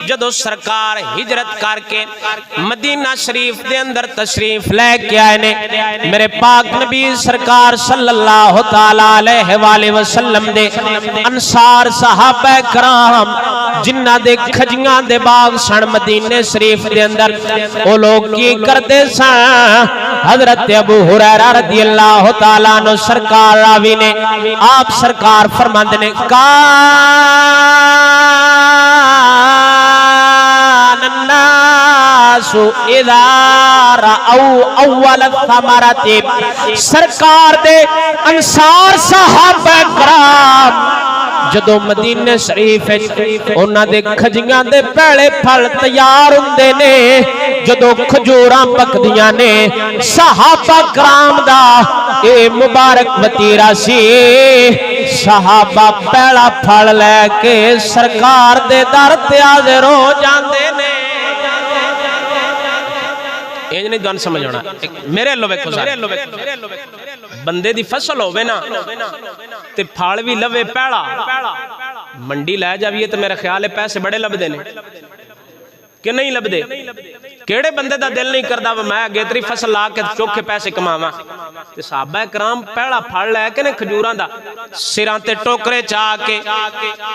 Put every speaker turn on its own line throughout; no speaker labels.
جدو سرکار ہجرت کر کے مدینہ شریف دے اندر تشریف لے کے آئے نے میرے پاک نبی سرکار صلی اللہ تعالی علیہ وآلہ وسلم دے انصار صحابہ کرام جنہ دے کھجیاں دے باغ سن مدینہ شریف دے اندر او لوگ کی کرتے سن حضرت ابو ہریرہ رضی اللہ تعالی عنہ سرکار راوی نے آپ سرکار فرماندے نے الناس اذا رأوا اول الثمرات سرکار دے انصار صحابہ کرام جدو مدینہ شریف انہاں دے کھجیاں دے پہلے پھل تیار ہوندے نے جدو کھجوراں پکدیاں نے صحابہ کرام دا اے مبارک وتیرا سی صحابہ پہلا پھل لے کے سرکار دے در تے حاضر ہو جاندے نے یہ نہیں دن سمجھ ہونا میرے لو ویکھو سارے بندے دی فصل ہوے نا تے پھل بھی لوے پہلا منڈی لے جاویے تے میرا خیال ہے پیسے بڑے لبدے نے کہ نہیں لبدے کیڑے بندے دا دل نہیں کردا میں گیتری فصل لا کے چوک کے پیسے کماواں تے صحابہ کرام پہلا پھل لے کے نے کھجوراں دا سراں تے ٹوکرے چا کے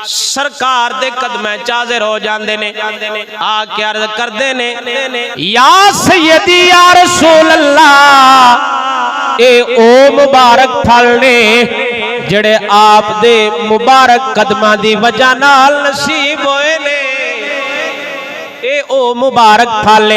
سرکار دے قدمیں چ حاضر ہو جاندے نے آ کے عرض کردے نے یا سیدی یا رسول اللہ اے او مبارک پھل نے جڑے آپ دے مبارک قدماں دی وجہ نال نصیب ہوئے نے اے او مبارک پھل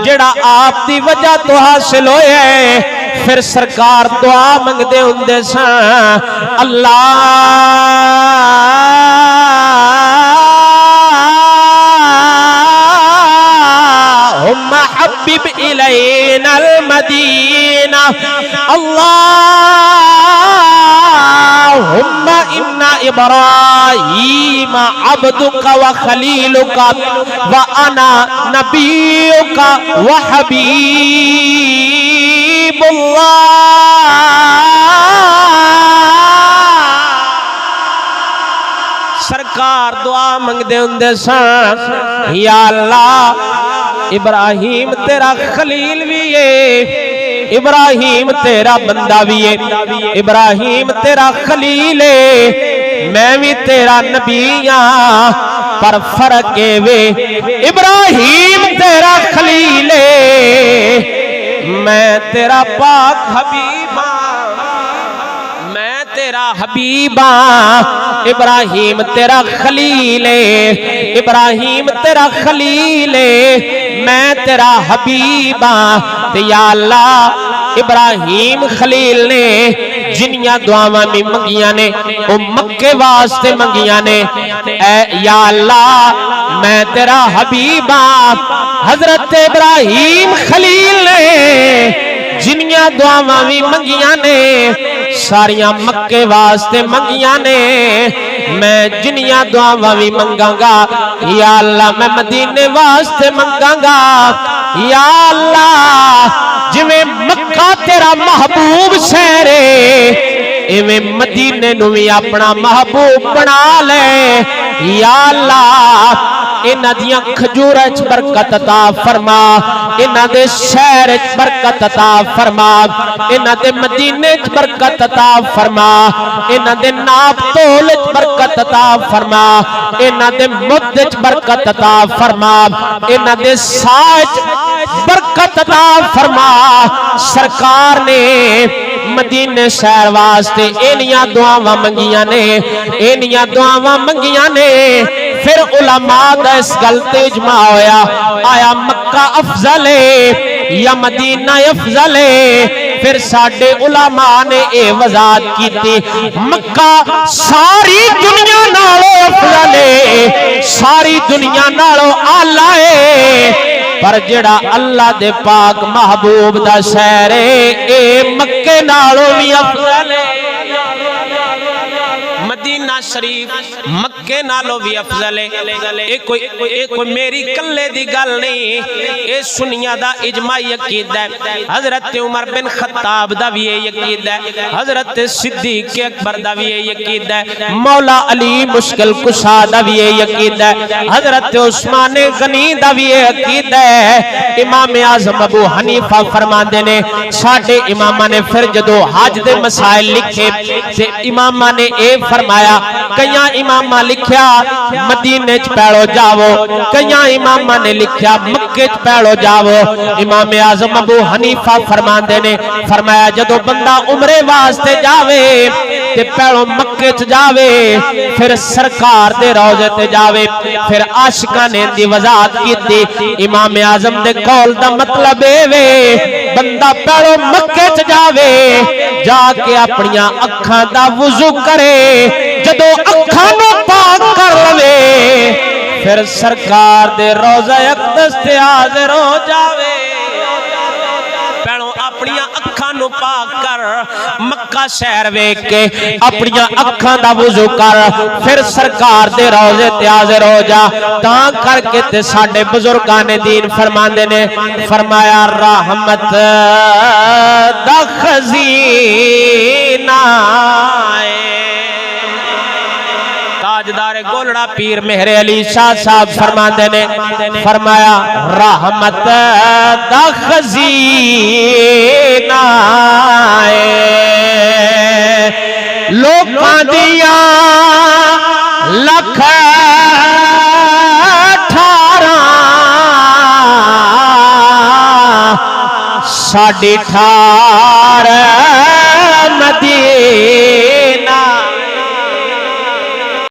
جڑا آپ دی وجہ تو حاصل ہوئے ہے پھر سرکار دعا منگدے ہوندے سن اللہم حبب الینا المدینہ اللہم ان ابراہیم عبدک و خلیلک و انا نبیک و حبیب اللہ سرکار دعا منگدے ہوندے سن یا اللہ ابراہیم تیرا خلیل بھی ہے ابراہیم تیرا بندہ بھی ہے ابراہیم تیرا خلیل ہے میں بھی تیرا نبی ہاں پر فرق ہے ابراہیم تیرا خلیل ہے میں تیرا پاک حبیب ہاں میں تیرا حبیب ہاں ابراہیم تیرا خلیل ہے ابراہیم تیرا خلیل ہے میں تیرا حبیب ہاں تے یا اللہ ابراہیم خلیل نے جنیاں دعاواں میں منگیاں نے او مکے واسطے منگیاں نے اے یا اللہ میں تیرا حبیب ہاں حضرت ابراہیم خلیل نے جنیاں دعاواں بھی منگیاں نے ساریاں مکے واسطے منگیاں نے میں جنیاں دعاواں بھی منگاں گا یا اللہ میں مدینے واسطے منگاں گا یا اللہ جویں مکہ تیرا محبوب شہر ہے ایویں مدینے نو بھی اپنا محبوب بنا لے یا اللہ انہاں دیاں کھجوراں وچ برکت عطا فرما انہاں دے شہر وچ برکت عطا فرما انہاں دے مدینے وچ برکت عطا فرما انہاں دے ناپ تول وچ برکت عطا فرما انہاں دے مد وچ برکت عطا فرما انہاں دے ساہ وچ برکت عطا فرما سرکار نے مدینے شہر واسطے انیاں دعاواں منگیاں نے انیاں دعاواں منگیاں نے پھر علماء دا اس گل تے اجماع ہویا آیا مکہ افضل ہے یا مدینہ افضل ہے پھر ساڈے علماء نے اے وضاحت کیتی مکہ ساری دنیا نالوں افضل ہے ساری دنیا نالوں اعلی ہے پر جڑا اللہ دے پاک محبوب دا شہر ہے اے مکے نالوں بھی افضل ہے مدینہ شریف مکے نالوں بھی افضل ہے اے کوئی میری کلے دی گل نہیں اے سنیاں دا اجماعی عقیدہ ہے حضرت عمر بن خطاب دا بھی یہ عقیدہ ہے حضرت صدیق اکبر دا بھی یہ عقیدہ ہے مولا علی مشکل کشا دا بھی یہ عقیدہ ہے حضرت عثمان غنی دا بھی یہ عقیدہ ہے امام اعظم ابو حنیفہ فرماندے نے ساڈے امامہ نے پھر جدو حج دے مسائل لکھے تے امامہ نے اے فرمایا کئیاں امامہ لکھیا مدینے چ پیڑو جاؤ کئیاں امامہ نے لکھیا مکے چ پیڑو جاؤ امام اعظم ابو حنیفہ فرماندے نے فرمایا جدو بندہ عمرے واسطے جاوے تے پیڑو مکے چ جاوے پھر سرکار دے روضے تے جاوے پھر عاشقاں نے دی وضاحت کیتی امام اعظم دے قول دا مطلب اے وے بندہ پیڑو مکے چ جاوے جا کے اپنیاں اکھاں دا وضو کرے جدو اکھاں نو پاک کر لوے پھر سرکار دے روضہ اقدس تے حاضر ہو جاوے پیڑو اپنیاں اکھاں نو پاک کر مکہ شہر ویکھ کے اپنیاں اکھاں دا وضو کر پھر سرکار دے روضے تے حاضر ہو جا تاں کر کے تے ساڈے بزرگان دین فرماندے نے فرمایا رحمت دا خزینہ تاجدار گولڑا پیر مہر علی شاہ صاحب فرماندے نے فرمایا رحمت دا خزینہ لوکاں دیاں لکھ 18 18.5